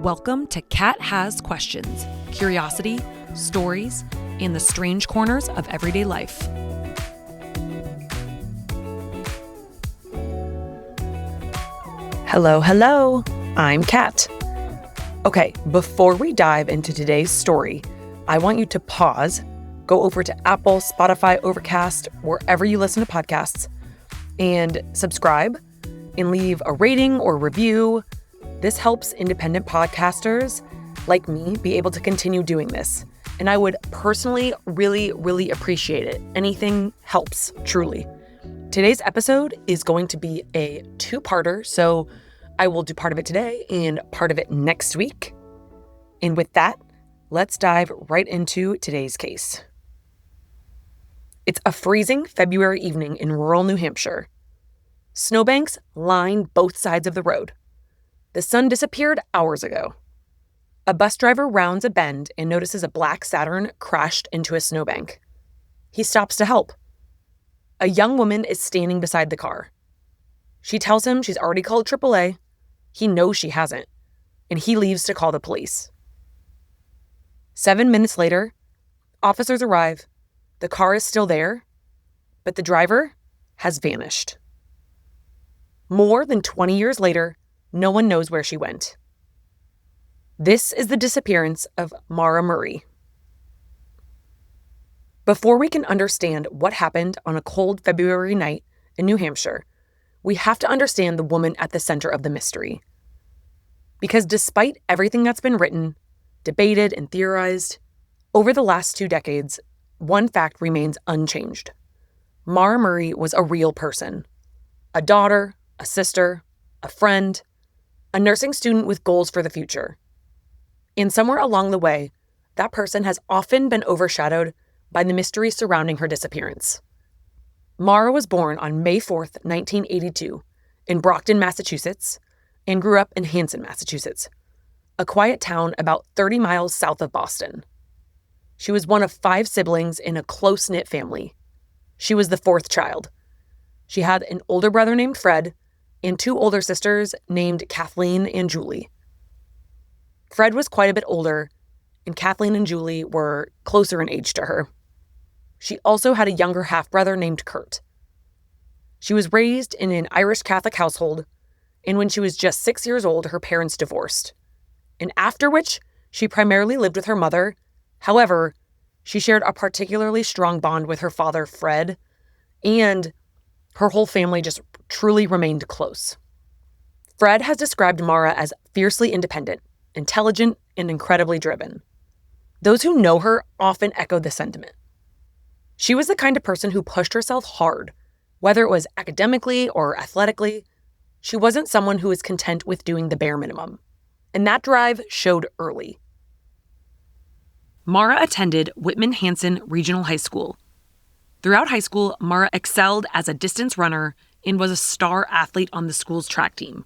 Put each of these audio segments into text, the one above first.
Welcome to Cat Has Questions, curiosity, stories, and the strange corners of everyday life. Hello, I'm Kat. Okay, before we dive into today's story, I want you to pause, go over to Apple, Spotify, Overcast, wherever you listen to podcasts, and subscribe and leave a rating or review. This helps independent podcasters like me be able to continue doing this. And I would personally really appreciate it. Anything helps, truly. Today's episode is going to be a two-parter, so I will do part of it today and part of it next week. And with that, let's dive right into today's case. It's a freezing February evening in rural New Hampshire. Snowbanks line both sides of the road. The sun disappeared hours ago. A bus driver rounds a bend and notices a black Saturn crashed into a snowbank. He stops to help. A young woman is standing beside the car. She tells him she's already called AAA. He knows she hasn't, and he leaves to call the police. 7 minutes later, officers arrive. The car is still there, but the driver has vanished. More than 20 years later, no one knows where she went. This is the disappearance of Maura Murray. Before we can understand what happened on a cold February night in New Hampshire, we have to understand the woman at the center of the mystery. Because despite everything that's been written, debated, and theorized, over the last 2 decades, one fact remains unchanged. Maura Murray was a real person. A daughter, a sister, a friend, a nursing student with goals for the future. And somewhere along the way, that person has often been overshadowed by the mystery surrounding her disappearance. Maura was born on May 4th, 1982, in Brockton, Massachusetts, and grew up in Hanson, Massachusetts, a quiet town about 30 miles south of Boston. She was one of 5 siblings in a close-knit family. She was the 4th child. She had an older brother named Fred and 2 older sisters named Kathleen and Julie. Fred was quite a bit older, and Kathleen and Julie were closer in age to her. She also had a younger half-brother named Kurt. She was raised in an Irish Catholic household, and when she was just 6 years old, her parents divorced, and after which she primarily lived with her mother. However, she shared a particularly strong bond with her father, Fred, and her whole family just truly remained close. Fred has described Maura as fiercely independent, intelligent, and incredibly driven. Those who know her often echo this sentiment. She was the kind of person who pushed herself hard, whether it was academically or athletically. She wasn't someone who was content with doing the bare minimum, and that drive showed early. Maura attended Whitman-Hanson Regional High School. Throughout high school, Maura excelled as a distance runner and was a star athlete on the school's track team.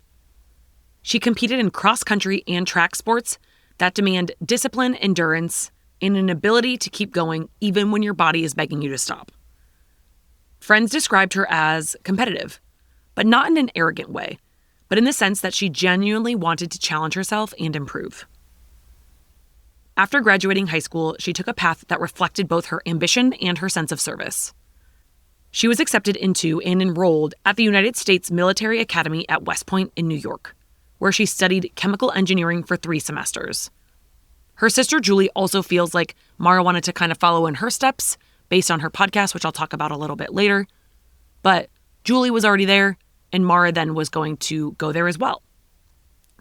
She competed in cross-country and track sports that demand discipline, endurance, and an ability to keep going even when your body is begging you to stop. Friends described her as competitive, but not in an arrogant way, but in the sense that she genuinely wanted to challenge herself and improve. After graduating high school, she took a path that reflected both her ambition and her sense of service. She was accepted into and enrolled at the United States Military Academy at West Point in New York, where she studied chemical engineering for 3 semesters. Her sister Julie also feels like Maura wanted to kind of follow in her steps based on her podcast, which I'll talk about a little bit later. But Julie was already there, and Maura then was going to go there as well.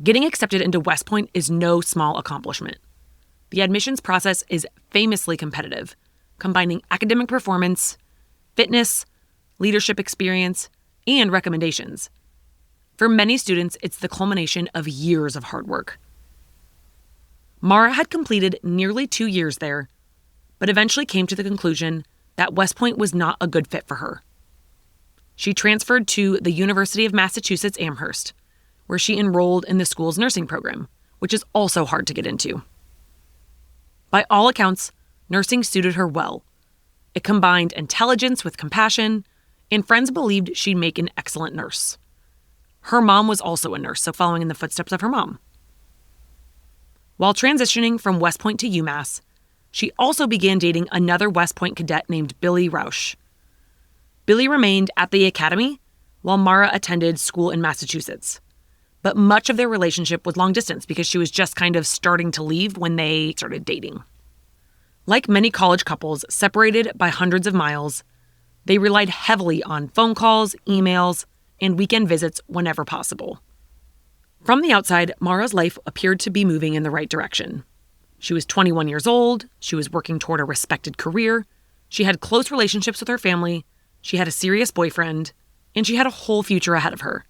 Getting accepted into West Point is no small accomplishment. The admissions process is famously competitive, combining academic performance, fitness, leadership experience, and recommendations. For many students, it's the culmination of years of hard work. Maura had completed nearly 2 years there, but eventually came to the conclusion that West Point was not a good fit for her. She transferred to the University of Massachusetts Amherst, where she enrolled in the school's nursing program, which is also hard to get into. By all accounts, nursing suited her well. It combined intelligence with compassion, and friends believed she'd make an excellent nurse. Her mom was also a nurse, so following in the footsteps of her mom. While transitioning from West Point to UMass, she also began dating another West Point cadet named Billy Rausch. Billy remained at the academy while Maura attended school in Massachusetts. But much of their relationship was long distance because she was just kind of starting to leave when they started dating. Like many college couples separated by hundreds of miles, they relied heavily on phone calls, emails, and weekend visits whenever possible. From the outside, Maura's life appeared to be moving in the right direction. She was 21 years old, she was working toward a respected career, she had close relationships with her family, she had a serious boyfriend, and she had a whole future ahead of her.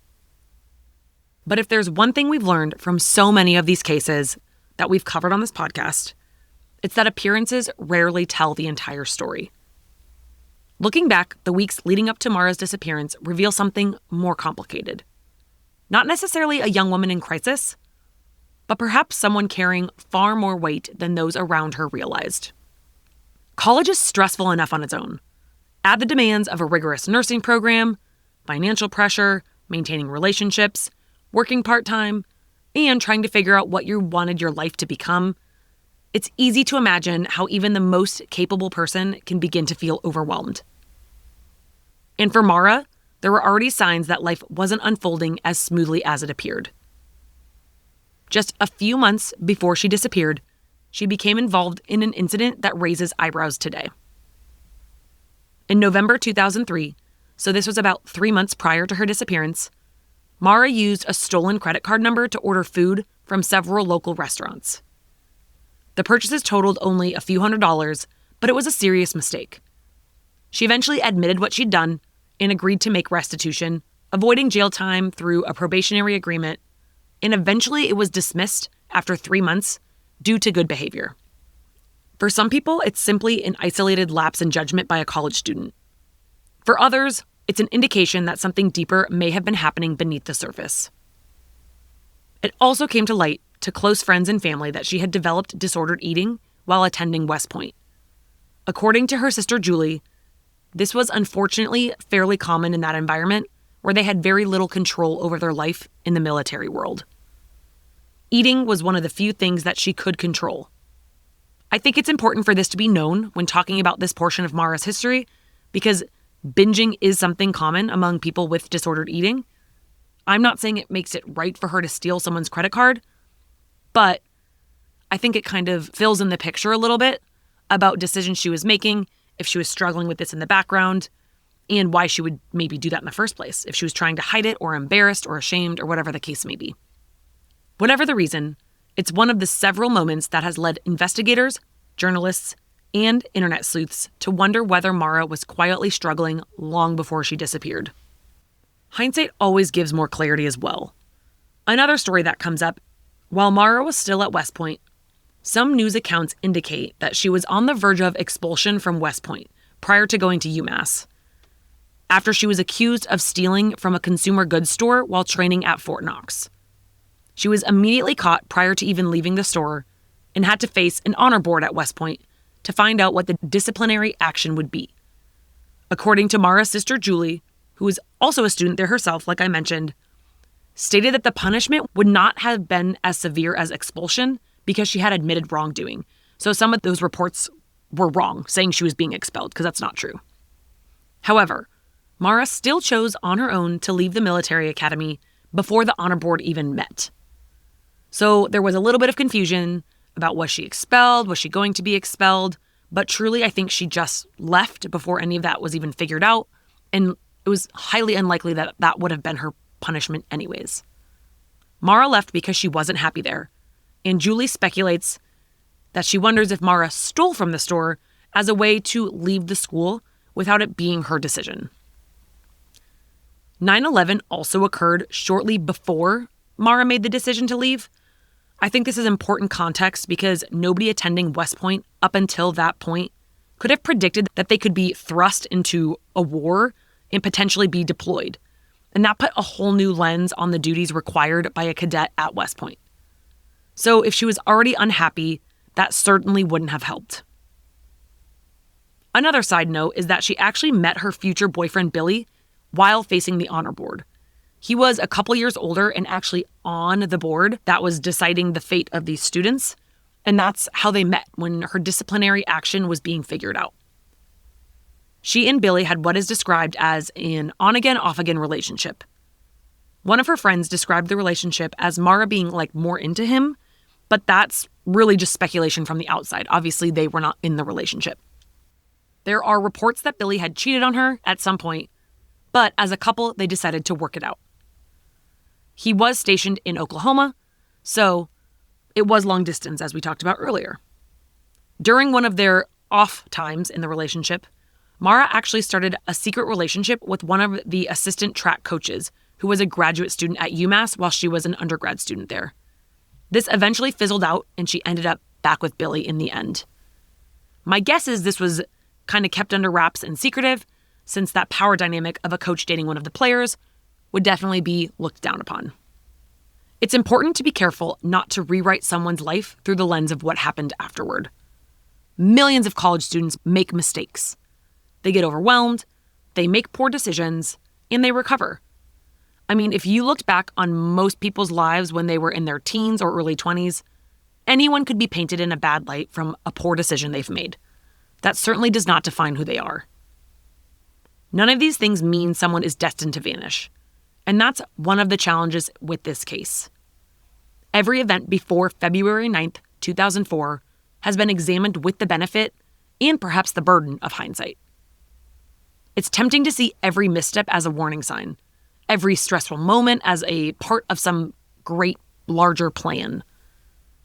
But if there's one thing we've learned from so many of these cases that we've covered on this podcast, it's that appearances rarely tell the entire story. Looking back, the weeks leading up to Maura's disappearance reveal something more complicated. Not necessarily a young woman in crisis, but perhaps someone carrying far more weight than those around her realized. College is stressful enough on its own. Add the demands of a rigorous nursing program, financial pressure, maintaining relationships, working part-time, and trying to figure out what you wanted your life to become. It's easy to imagine how even the most capable person can begin to feel overwhelmed. And for Maura, there were already signs that life wasn't unfolding as smoothly as it appeared. Just a few months before she disappeared, she became involved in an incident that raises eyebrows today. In November 2003, so this was about 3 months prior to her disappearance, Maura used a stolen credit card number to order food from several local restaurants. The purchases totaled only a few $100s, but it was a serious mistake. She eventually admitted what she'd done and agreed to make restitution, avoiding jail time through a probationary agreement, and eventually it was dismissed after 3 months due to good behavior. For some people, it's simply an isolated lapse in judgment by a college student. For others, it's an indication that something deeper may have been happening beneath the surface. It also came to light to close friends and family that she had developed disordered eating while attending West Point. According to her sister Julie, this was unfortunately fairly common in that environment where they had very little control over their life in the military world. Eating was one of the few things that she could control. I think it's important for this to be known when talking about this portion of Maura's history because binging is something common among people with disordered eating. I'm not saying it makes it right for her to steal someone's credit card, but I think it kind of fills in the picture a little bit about decisions she was making, if she was struggling with this in the background, and why she would maybe do that in the first place, if she was trying to hide it or embarrassed or ashamed or whatever the case may be. Whatever the reason, it's one of the several moments that has led investigators, journalists, and internet sleuths to wonder whether Maura was quietly struggling long before she disappeared. Hindsight always gives more clarity as well. Another story that comes up, while Maura was still at West Point, some news accounts indicate that she was on the verge of expulsion from West Point prior to going to UMass, after she was accused of stealing from a consumer goods store while training at Fort Knox. She was immediately caught prior to even leaving the store and had to face an honor board at West Point to find out what the disciplinary action would be. According to Maura's sister Julie, who is also a student there herself, like I mentioned, stated that the punishment would not have been as severe as expulsion because she had admitted wrongdoing. So some of those reports were wrong, saying she was being expelled, because that's not true. However, Maura still chose on her own to leave the military academy before the honor board even met. So there was a little bit of confusion about was she expelled, was she going to be expelled, but truly I think she just left before any of that was even figured out, and it was highly unlikely that that would have been her punishment anyways. Maura left because she wasn't happy there, and Julie speculates that she wonders if Maura stole from the store as a way to leave the school without it being her decision. 9/11 also occurred shortly before Maura made the decision to leave. I think this is important context because nobody attending West Point up until that point could have predicted that they could be thrust into a war and potentially be deployed. And that put a whole new lens on the duties required by a cadet at West Point. So if she was already unhappy, that certainly wouldn't have helped. Another side note is that she actually met her future boyfriend, Billy, while facing the honor board. He was a couple years older and actually on the board that was deciding the fate of these students. And that's how they met when her disciplinary action was being figured out. She and Billy had what is described as an on-again, off-again relationship. One of her friends described the relationship as Maura being more into him, but that's really just speculation from the outside. Obviously, they were not in the relationship. There are reports that Billy had cheated on her at some point, but as a couple, they decided to work it out. He was stationed in Oklahoma, so it was long distance, as we talked about earlier. During one of their off times in the relationship, Maura actually started a secret relationship with one of the assistant track coaches, who was a graduate student at UMass while she was an undergrad student there. This eventually fizzled out, and she ended up back with Billy in the end. My guess is this was kind of kept under wraps and secretive, since that power dynamic of a coach dating one of the players would definitely be looked down upon. It's important to be careful not to rewrite someone's life through the lens of what happened afterward. Millions of college students make mistakes. They get overwhelmed, they make poor decisions, and they recover. I mean, if you looked back on most people's lives when they were in their teens or early 20s, anyone could be painted in a bad light from a poor decision they've made. That certainly does not define who they are. None of these things mean someone is destined to vanish. And that's one of the challenges with this case. Every event before February 9th, 2004 has been examined with the benefit and perhaps the burden of hindsight. It's tempting to see every misstep as a warning sign, every stressful moment as a part of some great, larger plan,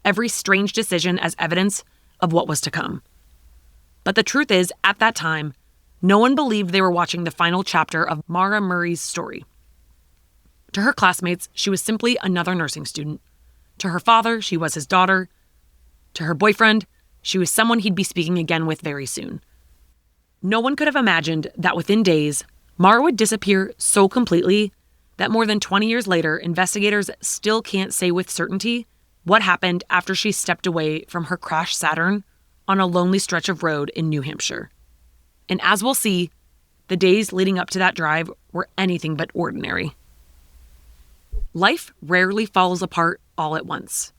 every strange decision as evidence of what was to come. But the truth is, at that time, no one believed they were watching the final chapter of Maura Murray's story. To her classmates, she was simply another nursing student. To her father, she was his daughter. To her boyfriend, she was someone he'd be speaking again with very soon. No one could have imagined that within days, Maura would disappear so completely that more than 20 years later, investigators still can't say with certainty what happened after she stepped away from her crashed Saturn on a lonely stretch of road in New Hampshire. And as we'll see, the days leading up to that drive were anything but ordinary. Life rarely falls apart all at once.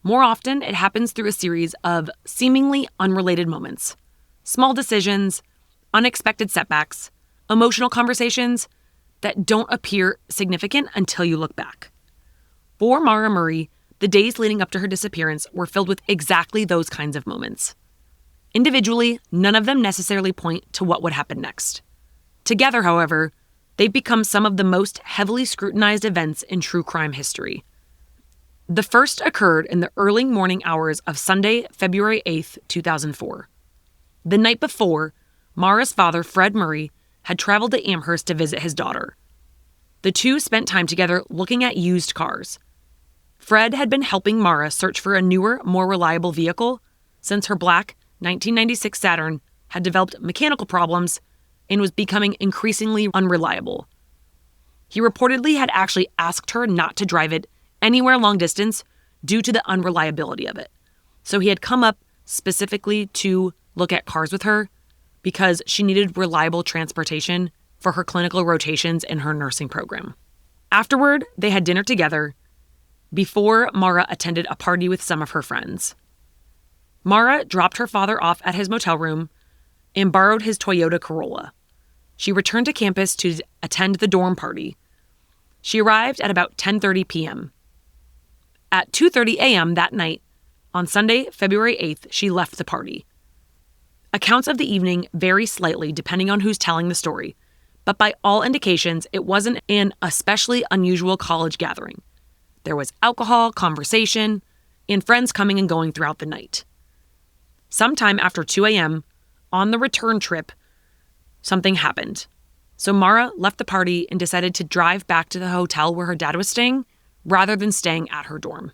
More often, it happens through a series of seemingly unrelated moments. Small decisions, unexpected setbacks, emotional conversations that don't appear significant until you look back. For Maura Murray, the days leading up to her disappearance were filled with exactly those kinds of moments. Individually, none of them necessarily point to what would happen next. Together, however, they've become some of the most heavily scrutinized events in true crime history. The first occurred in the early morning hours of Sunday, February 8th, 2004. The night before, Maura's father, Fred Murray, had traveled to Amherst to visit his daughter. The two spent time together looking at used cars. Fred had been helping Maura search for a newer, more reliable vehicle since her black 1996 Saturn had developed mechanical problems and was becoming increasingly unreliable. He reportedly had actually asked her not to drive it anywhere long distance due to the unreliability of it. So he had come up specifically to look at cars with her because she needed reliable transportation for her clinical rotations in her nursing program. Afterward, they had dinner together before Maura attended a party with some of her friends. Maura dropped her father off at his motel room and borrowed his Toyota Corolla. She returned to campus to attend the dorm party. She arrived at about 10:30 p.m. At 2:30 a.m. that night, on Sunday, February 8th, she left the party. Accounts of the evening vary slightly depending on who's telling the story, but by all indications, it wasn't an especially unusual college gathering. There was alcohol, conversation, and friends coming and going throughout the night. Sometime after 2 a.m., on the return trip, something happened. So Maura left the party and decided to drive back to the hotel where her dad was staying, rather than staying at her dorm.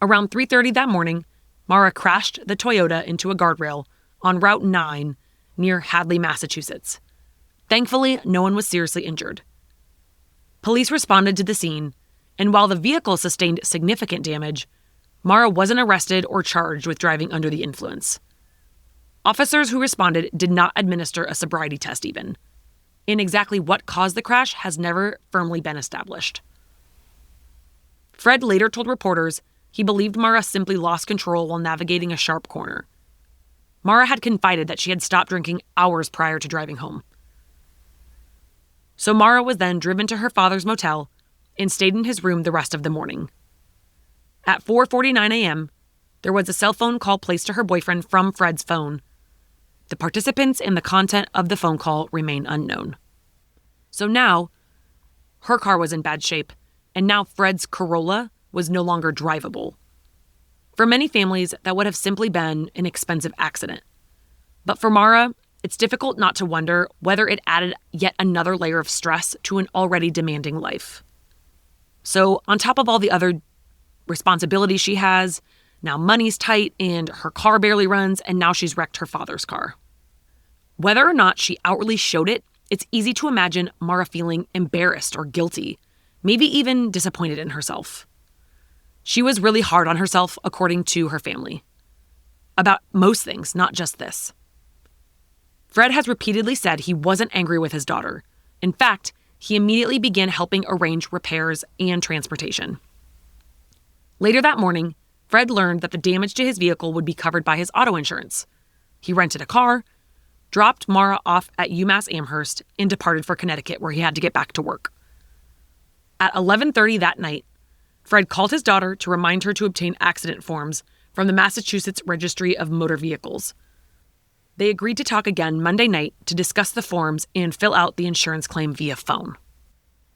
Around 3:30 that morning, Maura crashed the Toyota into a guardrail on Route 9 near Hadley, Massachusetts. Thankfully, no one was seriously injured. Police responded to the scene, and while the vehicle sustained significant damage, Maura wasn't arrested or charged with driving under the influence. Officers who responded did not administer a sobriety test even. and exactly what caused the crash has never firmly been established. Fred later told reporters he believed Maura simply lost control while navigating a sharp corner. Maura had confided that she had stopped drinking hours prior to driving home. So Maura was then driven to her father's motel and stayed in his room the rest of the morning. At 4:49 a.m., there was a cell phone call placed to her boyfriend from Fred's phone. The participants and the content of the phone call remain unknown. So now, her car was in bad shape, and now Fred's Corolla was no longer drivable. For many families, that would have simply been an expensive accident. But for Maura, it's difficult not to wonder whether it added yet another layer of stress to an already demanding life. So, on top of all the other responsibilities she has, now money's tight and her car barely runs, and now she's wrecked her father's car. Whether or not she outwardly showed it, it's easy to imagine Maura feeling embarrassed or guilty, maybe even disappointed in herself. She was really hard on herself, according to her family. About most things, not just this. Fred has repeatedly said he wasn't angry with his daughter. In fact, he immediately began helping arrange repairs and transportation. Later that morning, Fred learned that the damage to his vehicle would be covered by his auto insurance. He rented a car, dropped Maura off at UMass Amherst, and departed for Connecticut, where he had to get back to work. At 11:30 that night, Fred called his daughter to remind her to obtain accident forms from the Massachusetts Registry of Motor Vehicles. They agreed to talk again Monday night to discuss the forms and fill out the insurance claim via phone.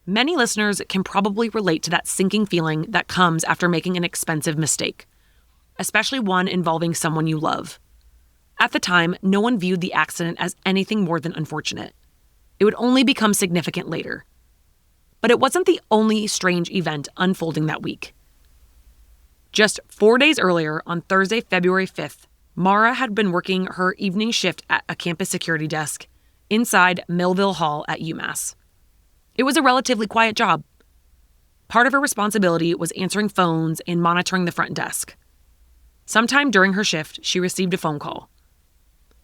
Many listeners can probably relate to that sinking feeling that comes after making an expensive mistake, especially one involving someone you love. At the time, no one viewed the accident as anything more than unfortunate. It would only become significant later. But it wasn't the only strange event unfolding that week. Just 4 days earlier, on Thursday, February 5th, Maura had been working her evening shift at a campus security desk inside Melville Hall at UMass. It was a relatively quiet job. Part of her responsibility was answering phones and monitoring the front desk. Sometime during her shift, she received a phone call.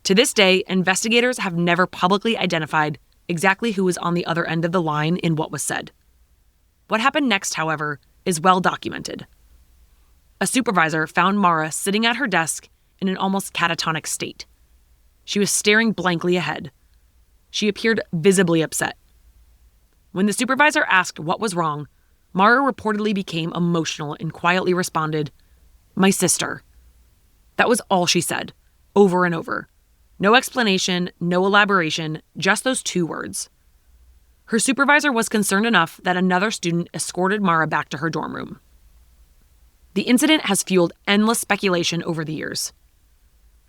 To this day, investigators have never publicly identified exactly who was on the other end of the line in what was said. What happened next, however, is well documented. A supervisor found Maura sitting at her desk in an almost catatonic state. She was staring blankly ahead. She appeared visibly upset. When the supervisor asked what was wrong, Maura reportedly became emotional and quietly responded, "My sister." That was all she said, over and over. No explanation, no elaboration, just those two words. Her supervisor was concerned enough that another student escorted Maura back to her dorm room. The incident has fueled endless speculation over the years.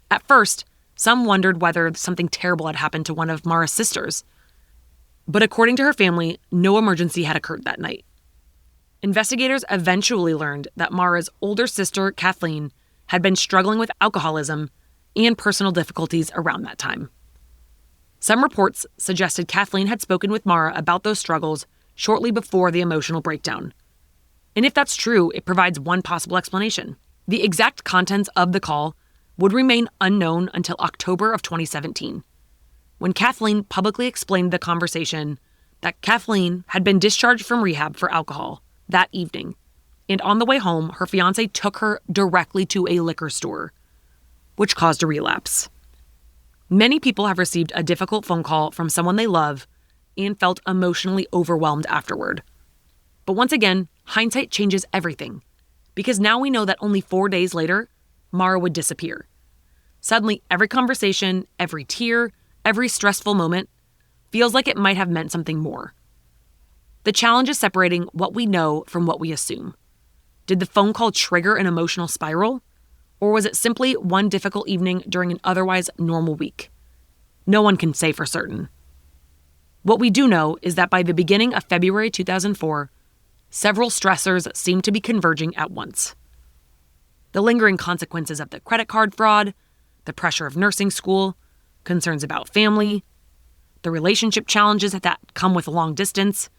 At first, some wondered whether something terrible had happened to one of Maura's sisters. But according to her family, no emergency had occurred that night. Investigators eventually learned that Maura's older sister, Kathleen, had been struggling with alcoholism and personal difficulties around that time. Some reports suggested Kathleen had spoken with Maura about those struggles shortly before the emotional breakdown. And if that's true, it provides one possible explanation. The exact contents of the call would remain unknown until October of 2017, when Kathleen publicly explained the conversation that Kathleen had been discharged from rehab for alcohol that evening, and on the way home, her fiancé took her directly to a liquor store, which caused a relapse. Many people have received a difficult phone call from someone they love and felt emotionally overwhelmed afterward. But once again, hindsight changes everything, because now we know that only 4 days later, Maura would disappear. Suddenly, every conversation, every tear, every stressful moment feels like it might have meant something more. The challenge is separating what we know from what we assume. Did the phone call trigger an emotional spiral? Or was it simply one difficult evening during an otherwise normal week? No one can say for certain. What we do know is that by the beginning of February 2004, several stressors seemed to be converging at once. The lingering consequences of the credit card fraud, the pressure of nursing school, concerns about family, the relationship challenges that come with long distance,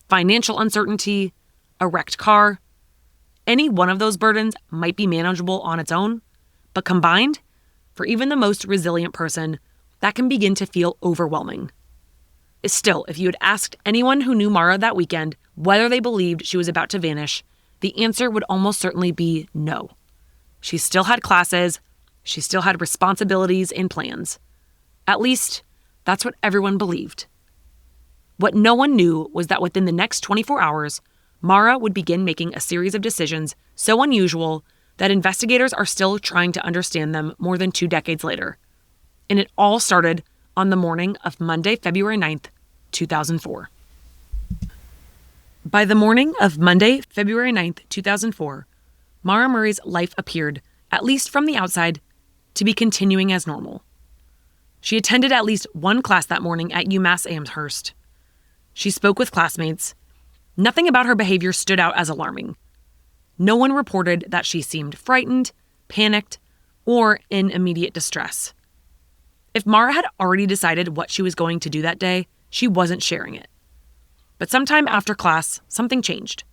financial uncertainty, a wrecked car. Any one of those burdens might be manageable on its own, but combined, for even the most resilient person, that can begin to feel overwhelming. Still, if you had asked anyone who knew Maura that weekend whether they believed she was about to vanish, the answer would almost certainly be no. She still had classes, she still had responsibilities and plans. At least, that's what everyone believed. What no one knew was that within the next 24 hours, Maura would begin making a series of decisions so unusual that investigators are still trying to understand them more than 2 decades later. And it all started on the morning of Monday, February 9th, 2004. By the morning of Monday, February 9th, 2004, Maura Murray's life appeared, at least from the outside, to be continuing as normal. She attended at least one class that morning at UMass Amherst. She spoke with classmates. Nothing about her behavior stood out as alarming. No one reported that she seemed frightened, panicked, or in immediate distress. If Maura had already decided what she was going to do that day, she wasn't sharing it. But sometime after class, something changed.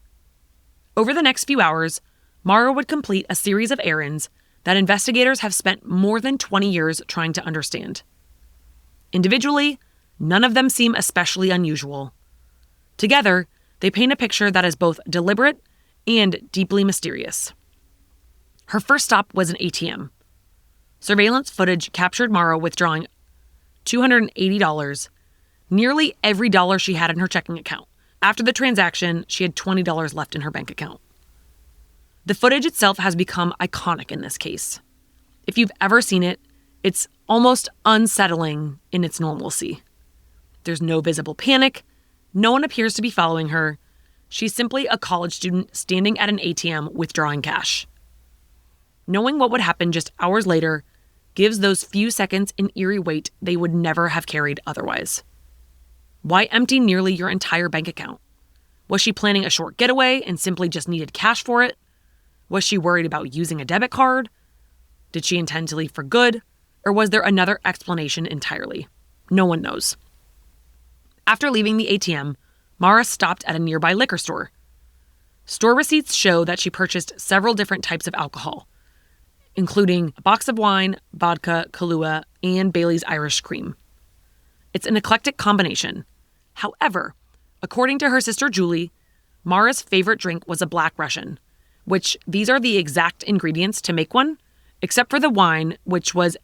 Over the next few hours, Maura would complete a series of errands that investigators have spent more than 20 years trying to understand. Individually, none of them seem especially unusual. Together, they paint a picture that is both deliberate and deeply mysterious. Her first stop was an ATM. Surveillance footage captured Maura withdrawing $280, nearly every dollar she had in her checking account. After the transaction, she had $20 left in her bank account. The footage itself has become iconic in this case. If you've ever seen it, it's almost unsettling in its normalcy. There's no visible panic. No one appears to be following her. She's simply a college student standing at an ATM withdrawing cash. Knowing what would happen just hours later gives those few seconds an eerie weight they would never have carried otherwise. Why empty nearly your entire bank account? Was she planning a short getaway and simply just needed cash for it? Was she worried about using a debit card? Did she intend to leave for good? Or was there another explanation entirely? No one knows. After leaving the ATM, Maura stopped at a nearby liquor store. Store receipts show that she purchased several different types of alcohol, including a box of wine, vodka, Kahlua, and Bailey's Irish Cream. It's an eclectic combination. However, according to her sister Julie, Maura's favorite drink was a Black Russian, which these are the exact ingredients to make one, except for the wine, which was,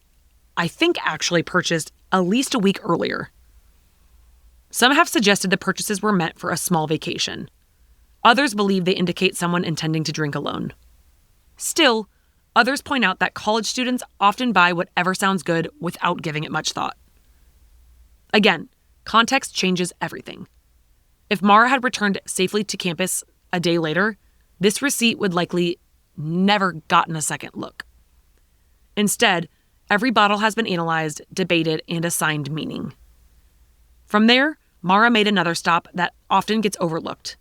I think, actually purchased at least a week earlier. Some have suggested the purchases were meant for a small vacation. Others believe they indicate someone intending to drink alone. Still, others point out that college students often buy whatever sounds good without giving it much thought. Again, context changes everything. If Maura had returned safely to campus a day later, this receipt would likely never gotten a second look. Instead, every bottle has been analyzed, debated, and assigned meaning. From there, Maura made another stop that often gets overlooked.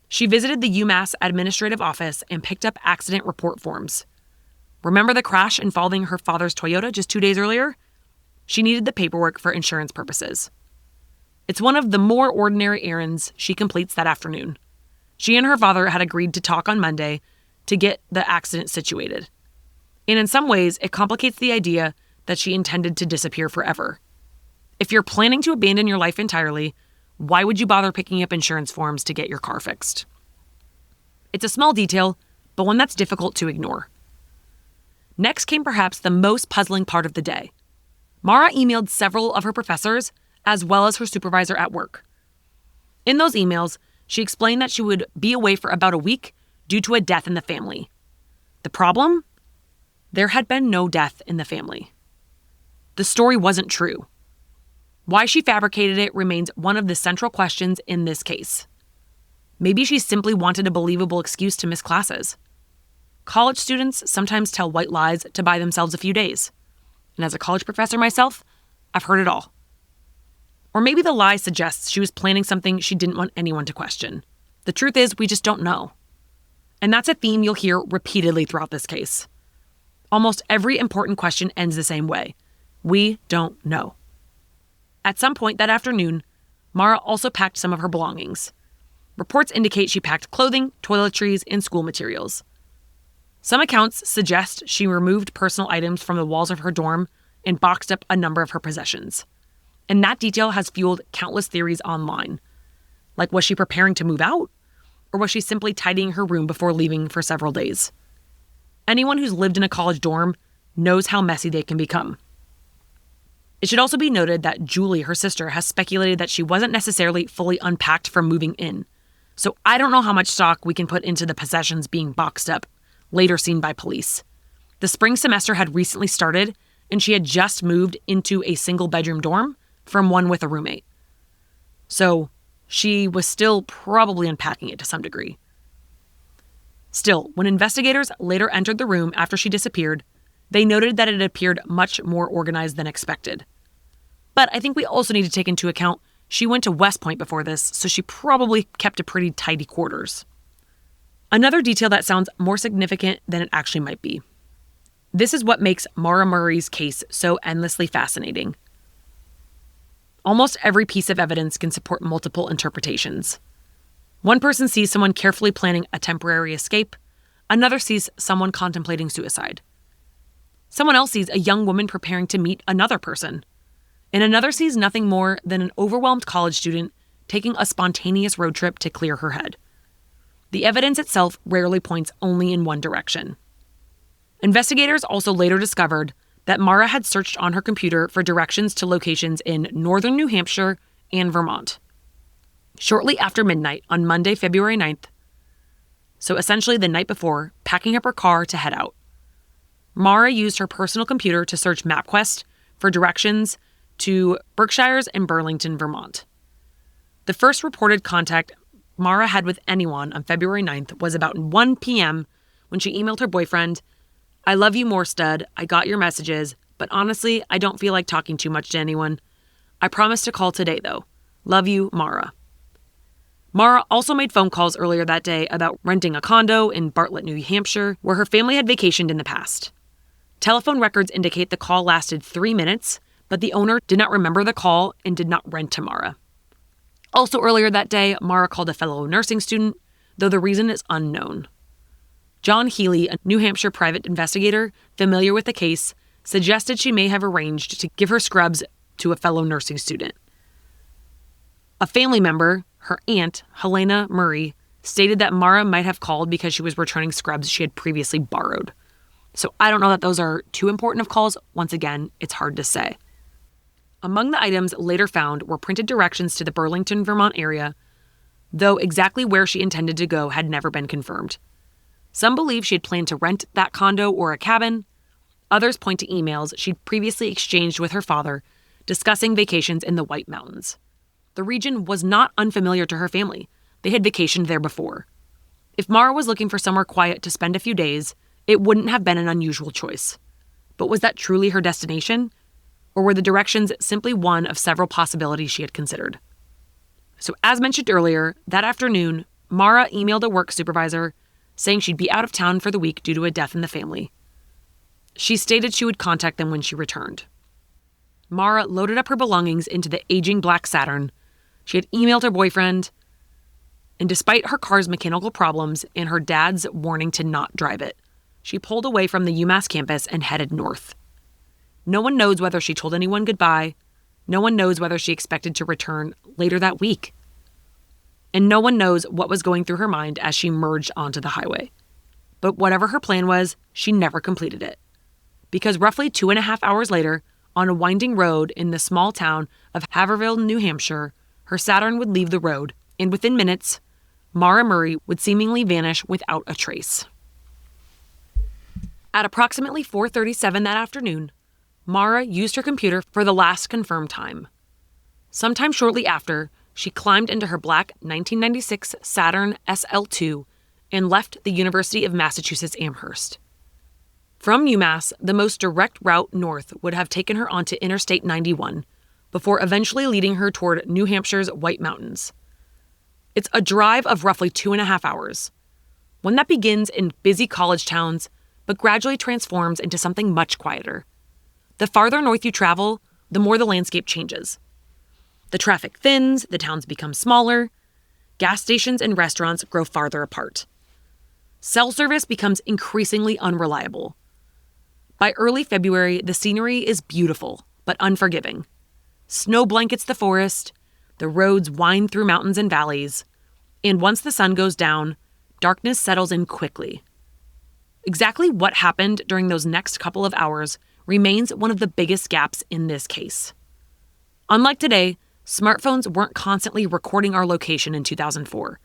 She visited the UMass administrative office and picked up accident report forms. Remember the crash involving her father's Toyota just 2 days earlier? She needed the paperwork for insurance purposes. It's one of the more ordinary errands she completes that afternoon. She and her father had agreed to talk on Monday to get the accident situated. And in some ways, it complicates the idea that she intended to disappear forever. If you're planning to abandon your life entirely, why would you bother picking up insurance forms to get your car fixed? It's a small detail, but one that's difficult to ignore. Next came perhaps the most puzzling part of the day. Maura emailed several of her professors, as well as her supervisor at work. In those emails, she explained that she would be away for about a week due to a death in the family. The problem? There had been no death in the family. The story wasn't true. Why she fabricated it remains one of the central questions in this case. Maybe she simply wanted a believable excuse to miss classes. College students sometimes tell white lies to buy themselves a few days. And as a college professor myself, I've heard it all. Or maybe the lie suggests she was planning something she didn't want anyone to question. The truth is, we just don't know. And that's a theme you'll hear repeatedly throughout this case. Almost every important question ends the same way. We don't know. At some point that afternoon, Maura also packed some of her belongings. Reports indicate she packed clothing, toiletries, and school materials. Some accounts suggest she removed personal items from the walls of her dorm and boxed up a number of her possessions. And that detail has fueled countless theories online. Like, was she preparing to move out? Or was she simply tidying her room before leaving for several days? Anyone who's lived in a college dorm knows how messy they can become. It should also be noted that Julie, her sister, has speculated that she wasn't necessarily fully unpacked from moving in. So I don't know how much stock we can put into the possessions being boxed up, later seen by police. The spring semester had recently started, and she had just moved into a single-bedroom dorm from one with a roommate. So she was still probably unpacking it to some degree. Still, when investigators later entered the room after she disappeared, they noted that it appeared much more organized than expected. But I think we also need to take into account she went to West Point before this, so she probably kept a pretty tidy quarters. Another detail that sounds more significant than it actually might be. This is what makes Maura Murray's case so endlessly fascinating. Almost every piece of evidence can support multiple interpretations. One person sees someone carefully planning a temporary escape. Another sees someone contemplating suicide. Someone else sees a young woman preparing to meet another person. And another sees nothing more than an overwhelmed college student taking a spontaneous road trip to clear her head. The evidence itself rarely points only in one direction. Investigators also later discovered that Maura had searched on her computer for directions to locations in northern New Hampshire and Vermont. Shortly after midnight on Monday, February 9th, so essentially the night before, packing up her car to head out, Maura used her personal computer to search MapQuest for directions to Berkshires and Burlington, Vermont. The first reported contact Maura had with anyone on February 9th was about 1 p.m. when she emailed her boyfriend, "I love you more, stud. I got your messages, but honestly, I don't feel like talking too much to anyone. I promise to call today, though. Love you, Maura." Maura also made phone calls earlier that day about renting a condo in Bartlett, New Hampshire, where her family had vacationed in the past. Telephone records indicate the call lasted 3 minutes, but the owner did not remember the call and did not rent to Maura. Also earlier that day, Maura called a fellow nursing student, though the reason is unknown. John Healy, a New Hampshire private investigator familiar with the case, suggested she may have arranged to give her scrubs to a fellow nursing student. A family member, her aunt, Helena Murray, stated that Maura might have called because she was returning scrubs she had previously borrowed. So I don't know that those are too important of calls. Once again, it's hard to say. Among the items later found were printed directions to the Burlington, Vermont area, though exactly where she intended to go had never been confirmed. Some believe she had planned to rent that condo or a cabin. Others point to emails she'd previously exchanged with her father discussing vacations in the White Mountains. The region was not unfamiliar to her family. They had vacationed there before. If Maura was looking for somewhere quiet to spend a few days, it wouldn't have been an unusual choice. But was that truly her destination? Or were the directions simply one of several possibilities she had considered? So as mentioned earlier, that afternoon, Maura emailed a work supervisor saying she'd be out of town for the week due to a death in the family. She stated she would contact them when she returned. Maura loaded up her belongings into the aging black Saturn. She had emailed her boyfriend, and despite her car's mechanical problems and her dad's warning to not drive it, she pulled away from the UMass campus and headed north. No one knows whether she told anyone goodbye. No one knows whether she expected to return later that week. And no one knows what was going through her mind as she merged onto the highway. But whatever her plan was, she never completed it. Because roughly 2.5 hours later, on a winding road in the small town of Haverhill, New Hampshire, her Saturn would leave the road, and within minutes, Maura Murray would seemingly vanish without a trace. At approximately 4:37 that afternoon, Maura used her computer for the last confirmed time. Sometime shortly after, she climbed into her black 1996 Saturn SL2 and left the University of Massachusetts Amherst. From UMass, the most direct route north would have taken her onto Interstate 91, before eventually leading her toward New Hampshire's White Mountains. It's a drive of roughly 2.5 hours, one that begins in busy college towns, but gradually transforms into something much quieter. The farther north you travel, the more the landscape changes. The traffic thins, the towns become smaller, gas stations and restaurants grow farther apart. Cell service becomes increasingly unreliable. By early February, the scenery is beautiful, but unforgiving. Snow blankets the forest, the roads wind through mountains and valleys, and once the sun goes down, darkness settles in quickly. Exactly what happened during those next couple of hours remains one of the biggest gaps in this case. Unlike today, smartphones weren't constantly recording our location in 2004.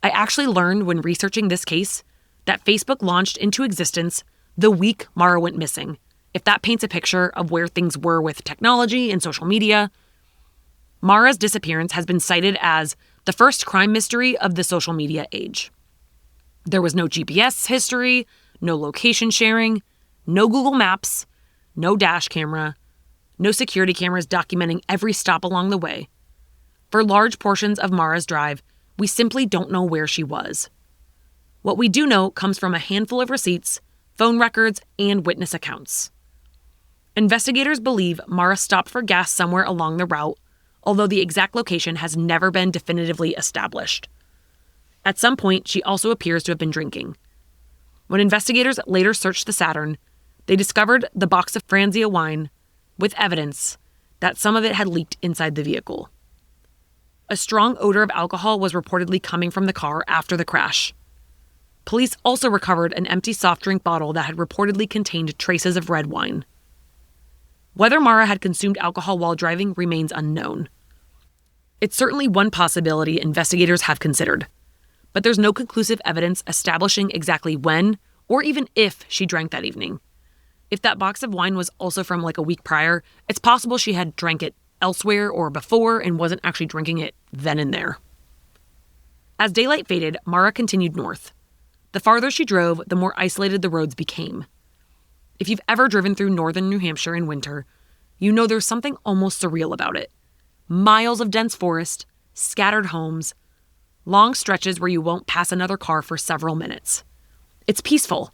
I actually learned when researching this case that Facebook launched into existence the week Maura went missing. If that paints a picture of where things were with technology and social media, Maura's disappearance has been cited as the first crime mystery of the social media age. There was no GPS history, no location sharing, no Google Maps, no dash camera, no security cameras documenting every stop along the way. For large portions of Maura's drive, we simply don't know where she was. What we do know comes from a handful of receipts, phone records, and witness accounts. Investigators believe Maura stopped for gas somewhere along the route, although the exact location has never been definitively established. At some point, she also appears to have been drinking. When investigators later searched the Saturn, they discovered the box of Franzia wine with evidence that some of it had leaked inside the vehicle. A strong odor of alcohol was reportedly coming from the car after the crash. Police also recovered an empty soft drink bottle that had reportedly contained traces of red wine. Whether Maura had consumed alcohol while driving remains unknown. It's certainly one possibility investigators have considered, but there's no conclusive evidence establishing exactly when or even if she drank that evening. If that box of wine was also from a week prior, it's possible she had drank it elsewhere or before and wasn't actually drinking it then and there. As daylight faded, Maura continued north. The farther she drove, the more isolated the roads became. If you've ever driven through northern New Hampshire in winter, you know there's something almost surreal about it. Miles of dense forest, scattered homes, long stretches where you won't pass another car for several minutes. It's peaceful,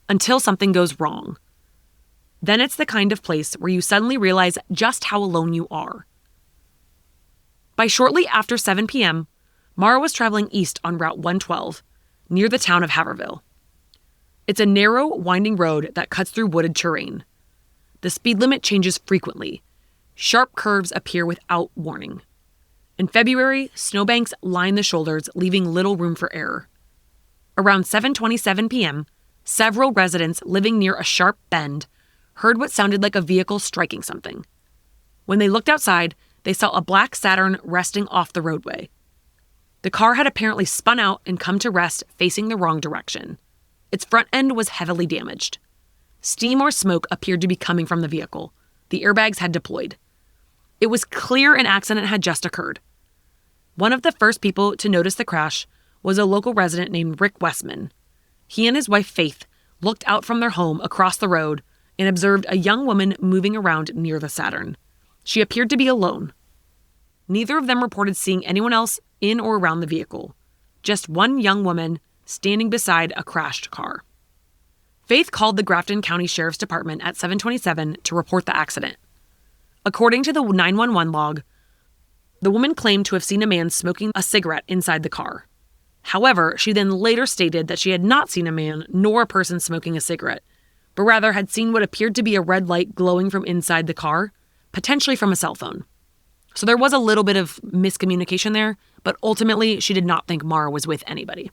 until something goes wrong. Then it's the kind of place where you suddenly realize just how alone you are. By shortly after 7 p.m., Maura was traveling east on Route 112, near the town of Haverhill. It's a narrow, winding road that cuts through wooded terrain. The speed limit changes frequently. Sharp curves appear without warning. In February, snowbanks line the shoulders, leaving little room for error. Around 7:27 p.m., several residents living near a sharp bend heard what sounded like a vehicle striking something. When they looked outside, they saw a black Saturn resting off the roadway. The car had apparently spun out and come to rest facing the wrong direction. Its front end was heavily damaged. Steam or smoke appeared to be coming from the vehicle. The airbags had deployed. It was clear an accident had just occurred. One of the first people to notice the crash was a local resident named Rick Westman. He and his wife Faith looked out from their home across the road and observed a young woman moving around near the Saturn. She appeared to be alone. Neither of them reported seeing anyone else in or around the vehicle. Just one young woman standing beside a crashed car. Faith called the Grafton County Sheriff's Department at 7:27 to report the accident. According to the 911 log, the woman claimed to have seen a man smoking a cigarette inside the car. However, she then later stated that she had not seen a man nor a person smoking a cigarette, but rather had seen what appeared to be a red light glowing from inside the car, potentially from a cell phone. So there was a little bit of miscommunication there, but ultimately she did not think Maura was with anybody.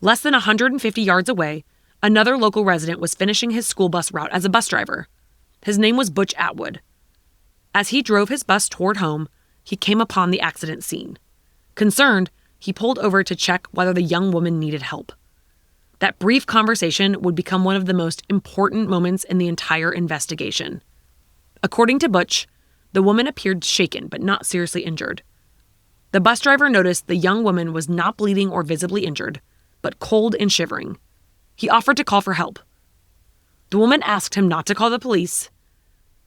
Less than 150 yards away, another local resident was finishing his school bus route as a bus driver. His name was Butch Atwood. As he drove his bus toward home, he came upon the accident scene. Concerned, he pulled over to check whether the young woman needed help. That brief conversation would become one of the most important moments in the entire investigation. According to Butch, the woman appeared shaken but not seriously injured. The bus driver noticed the young woman was not bleeding or visibly injured, but cold and shivering. He offered to call for help. The woman asked him not to call the police.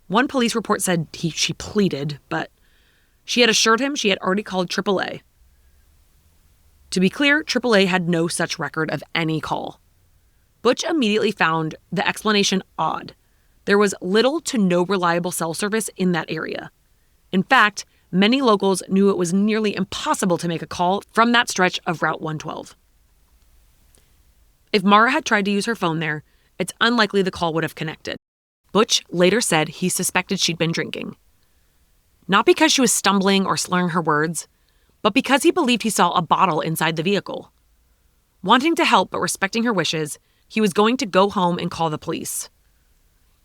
One police report said she pleaded, but she had assured him she had already called AAA. To be clear, AAA had no such record of any call. Butch immediately found the explanation odd. There was little to no reliable cell service in that area. In fact, many locals knew it was nearly impossible to make a call from that stretch of Route 112. If Maura had tried to use her phone there, it's unlikely the call would have connected. Butch later said he suspected she'd been drinking. Not because she was stumbling or slurring her words, but because he believed he saw a bottle inside the vehicle. Wanting to help but respecting her wishes, he was going to go home and call the police.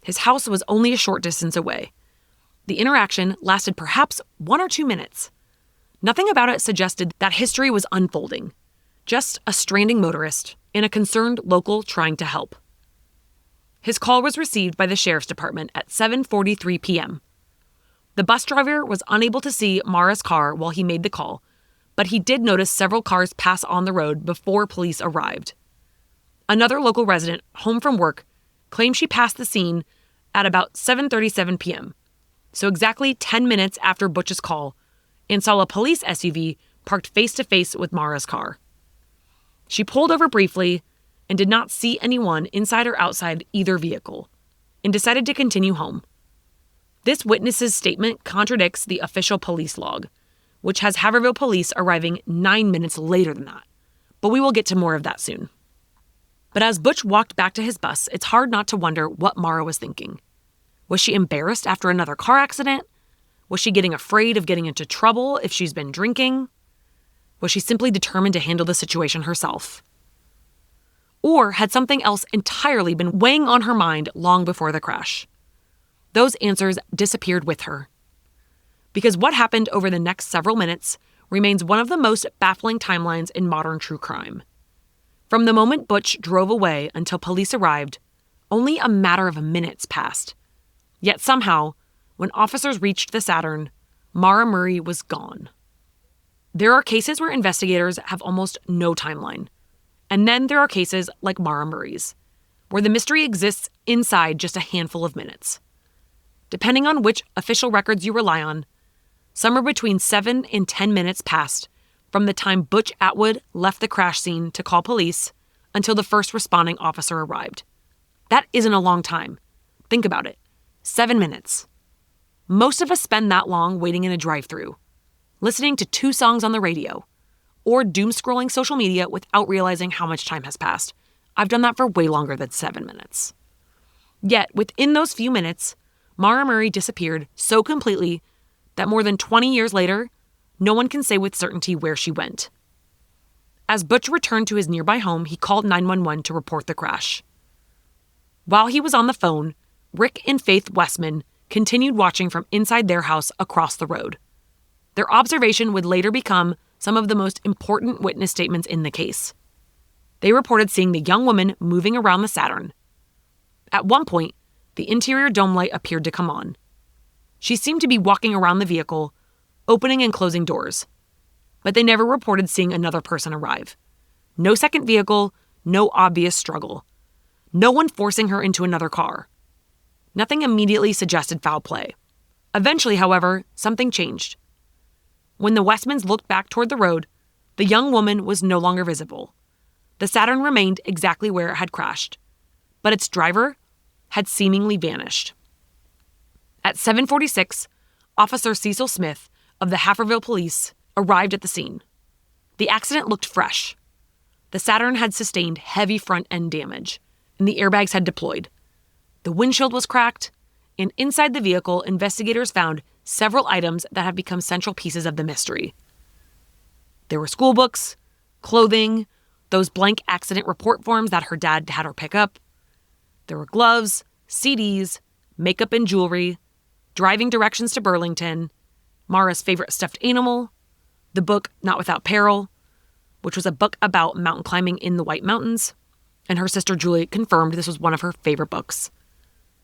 His house was only a short distance away. The interaction lasted perhaps 1 or 2 minutes. Nothing about it suggested that history was unfolding. Just a stranding motorist and a concerned local trying to help. His call was received by the sheriff's department at 7:43 p.m. The bus driver was unable to see Maura's car while he made the call, but he did notice several cars pass on the road before police arrived. Another local resident, home from work, claimed she passed the scene at about 7:37 p.m., so exactly 10 minutes after Butch's call, and saw a police SUV parked face-to-face with Maura's car. She pulled over briefly and did not see anyone inside or outside either vehicle, and decided to continue home. This witness's statement contradicts the official police log, which has Haverhill police arriving 9 minutes later than that, but we will get to more of that soon. But as Butch walked back to his bus, it's hard not to wonder what Maura was thinking. Was she embarrassed after another car accident? Was she getting afraid of getting into trouble if she's been drinking? Was she simply determined to handle the situation herself? Or had something else entirely been weighing on her mind long before the crash? Those answers disappeared with her. Because what happened over the next several minutes remains one of the most baffling timelines in modern true crime. From the moment Butch drove away until police arrived, only a matter of minutes passed. Yet somehow, when officers reached the Saturn, Maura Murray was gone. There are cases where investigators have almost no timeline. And then there are cases like Maura Murray's, where the mystery exists inside just a handful of minutes. Depending on which official records you rely on, somewhere between 7 and 10 minutes passed from the time Butch Atwood left the crash scene to call police until the first responding officer arrived. That isn't a long time. Think about it. 7 minutes. Most of us spend that long waiting in a drive-thru, listening to 2 songs on the radio, or doom-scrolling social media without realizing how much time has passed. I've done that for way longer than 7 minutes. Yet, within those few minutes, Maura Murray disappeared so completely that more than 20 years later, no one can say with certainty where she went. As Butch returned to his nearby home, he called 911 to report the crash. While he was on the phone, Rick and Faith Westman continued watching from inside their house across the road. Their observation would later become some of the most important witness statements in the case. They reported seeing the young woman moving around the Saturn. At one point, the interior dome light appeared to come on. She seemed to be walking around the vehicle, opening and closing doors. But they never reported seeing another person arrive. No second vehicle, no obvious struggle. No one forcing her into another car. Nothing immediately suggested foul play. Eventually, however, something changed. When the Westmans looked back toward the road, the young woman was no longer visible. The Saturn remained exactly where it had crashed, but its driver had seemingly vanished. At 7:46, Officer Cecil Smith of the Haverhill Police arrived at the scene. The accident looked fresh. The Saturn had sustained heavy front-end damage, and the airbags had deployed. The windshield was cracked, and inside the vehicle, investigators found several items that have become central pieces of the mystery. There were school books, clothing, those blank accident report forms that her dad had her pick up. There were gloves, CDs, makeup and jewelry, driving directions to Burlington, Maura's favorite stuffed animal, the book Not Without Peril, which was a book about mountain climbing in the White Mountains, and her sister Julie confirmed this was one of her favorite books.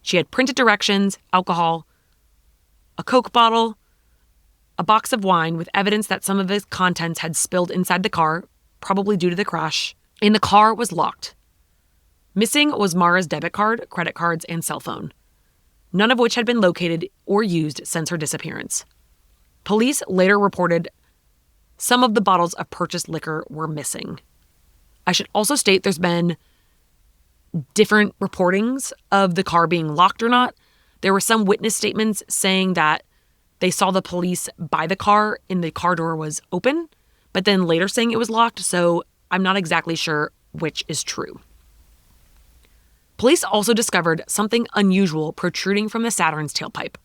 She had printed directions, alcohol, a Coke bottle, a box of wine with evidence that some of its contents had spilled inside the car, probably due to the crash, and the car was locked. Missing was Maura's debit card, credit cards, and cell phone, none of which had been located or used since her disappearance. Police later reported some of the bottles of purchased liquor were missing. I should also state there's been different reportings of the car being locked or not. There were some witness statements saying that they saw the police by the car and the car door was open, but then later saying it was locked, so I'm not exactly sure which is true. Police also discovered something unusual protruding from the Saturn's tailpipe,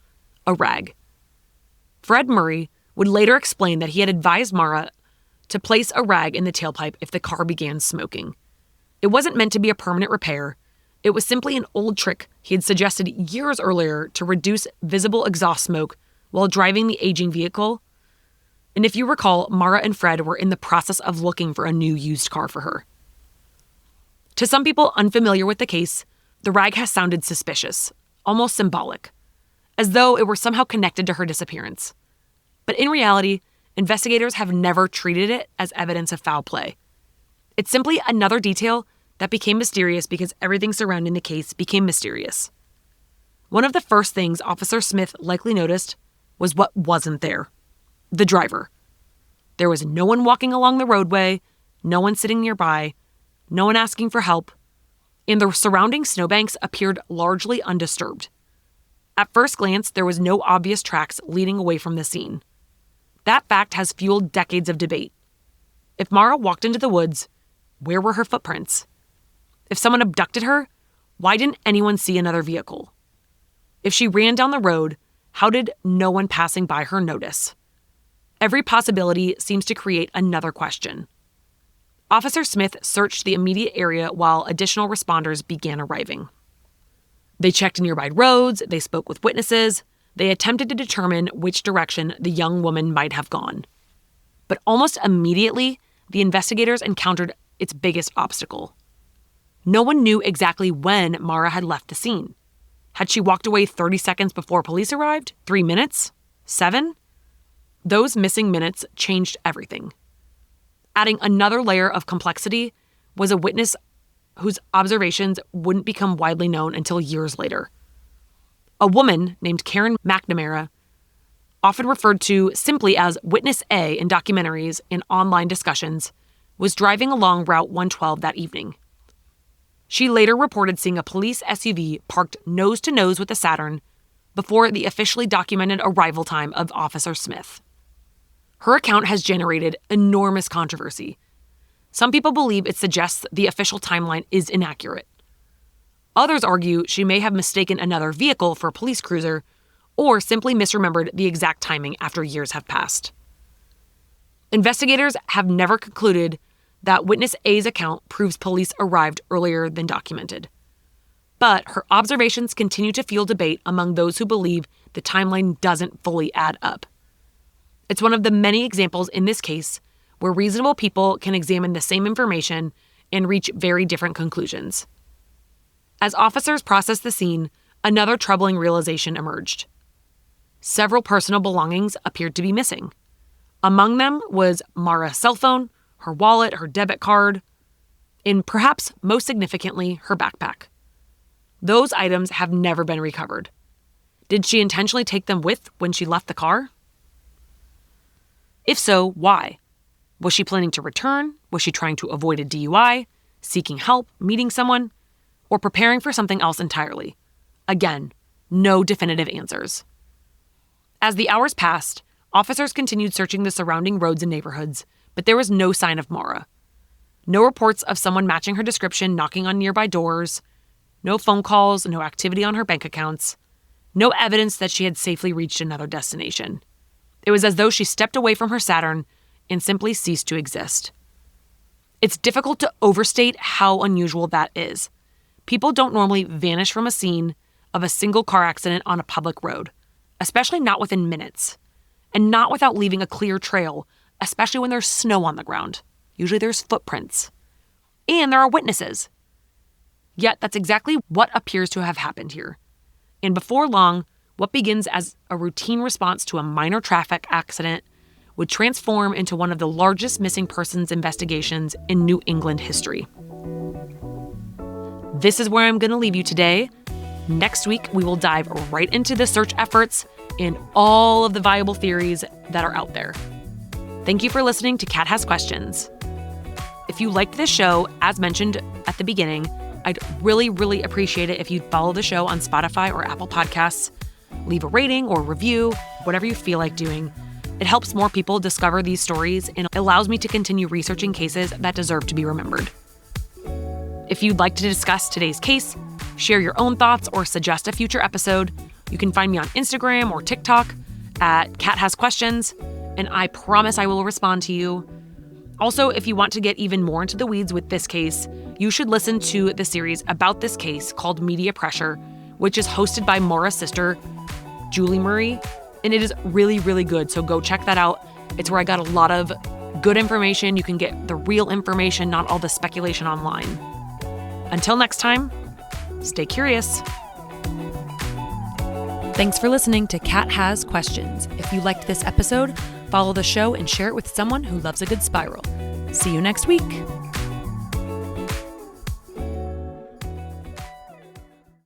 a rag. Fred Murray would later explain that he had advised Maura to place a rag in the tailpipe if the car began smoking. It wasn't meant to be a permanent repair. It was simply an old trick he had suggested years earlier to reduce visible exhaust smoke while driving the aging vehicle. And if you recall, Maura and Fred were in the process of looking for a new used car for her. To some people unfamiliar with the case, the rag has sounded suspicious, almost symbolic, as though it were somehow connected to her disappearance. But in reality, investigators have never treated it as evidence of foul play. It's simply another detail that became mysterious because everything surrounding the case became mysterious. One of the first things Officer Smith likely noticed was what wasn't there: the driver. There was no one walking along the roadway, no one sitting nearby, no one asking for help, and the surrounding snowbanks appeared largely undisturbed. At first glance, there was no obvious tracks leading away from the scene. That fact has fueled decades of debate. If Maura walked into the woods, where were her footprints? If someone abducted her, why didn't anyone see another vehicle? If she ran down the road, how did no one passing by her notice? Every possibility seems to create another question. Officer Smith searched the immediate area while additional responders began arriving. They checked nearby roads, they spoke with witnesses, they attempted to determine which direction the young woman might have gone. But almost immediately, the investigators encountered its biggest obstacle. No one knew exactly when Maura had left the scene. Had she walked away 30 seconds before police arrived? 3 minutes? 7? Those missing minutes changed everything. Adding another layer of complexity was a witness whose observations wouldn't become widely known until years later. A woman named Karen McNamara, often referred to simply as Witness A in documentaries and online discussions, was driving along Route 112 that evening. She later reported seeing a police SUV parked nose-to-nose with the Saturn before the officially documented arrival time of Officer Smith. Her account has generated enormous controversy. Some people believe it suggests the official timeline is inaccurate. Others argue she may have mistaken another vehicle for a police cruiser or simply misremembered the exact timing after years have passed. Investigators have never concluded that Witness A's account proves police arrived earlier than documented. But her observations continue to fuel debate among those who believe the timeline doesn't fully add up. It's one of the many examples in this case where reasonable people can examine the same information and reach very different conclusions. As officers processed the scene, another troubling realization emerged. Several personal belongings appeared to be missing. Among them was Maura's cell phone, her wallet, her debit card, and perhaps most significantly, her backpack. Those items have never been recovered. Did she intentionally take them with when she left the car? If so, why? Was she planning to return? Was she trying to avoid a DUI, seeking help, meeting someone, or preparing for something else entirely? Again, no definitive answers. As the hours passed, officers continued searching the surrounding roads and neighborhoods, but there was no sign of Maura. No reports of someone matching her description knocking on nearby doors, no phone calls, no activity on her bank accounts, no evidence that she had safely reached another destination. It was as though she stepped away from her Saturn and simply ceased to exist. It's difficult to overstate how unusual that is. People don't normally vanish from a scene of a single car accident on a public road, especially not within minutes, and not without leaving a clear trail, especially when there's snow on the ground. Usually there's footprints. And there are witnesses. Yet that's exactly what appears to have happened here. And before long, what begins as a routine response to a minor traffic accident would transform into one of the largest missing persons investigations in New England history. This is where I'm going to leave you today. Next week, we will dive right into the search efforts and all of the viable theories that are out there. Thank you for listening to Kat Has Questions. If you liked this show, as mentioned at the beginning, I'd really, really appreciate it if you'd follow the show on Spotify or Apple Podcasts. Leave a rating or review, whatever you feel like doing. It helps more people discover these stories and allows me to continue researching cases that deserve to be remembered. If you'd like to discuss today's case, share your own thoughts, or suggest a future episode, you can find me on Instagram or TikTok at Cat Has Questions, and I promise I will respond to you. Also, if you want to get even more into the weeds with this case, you should listen to the series about this case called Media Pressure, which is hosted by Maura's sister, Julie Murray, and it is really, really good. So go check that out. It's where I got a lot of good information. You can get the real information, not all the speculation online. Until next time, stay curious. Thanks for listening to Cat Has Questions. If you liked this episode, follow the show and share it with someone who loves a good spiral. See you next week.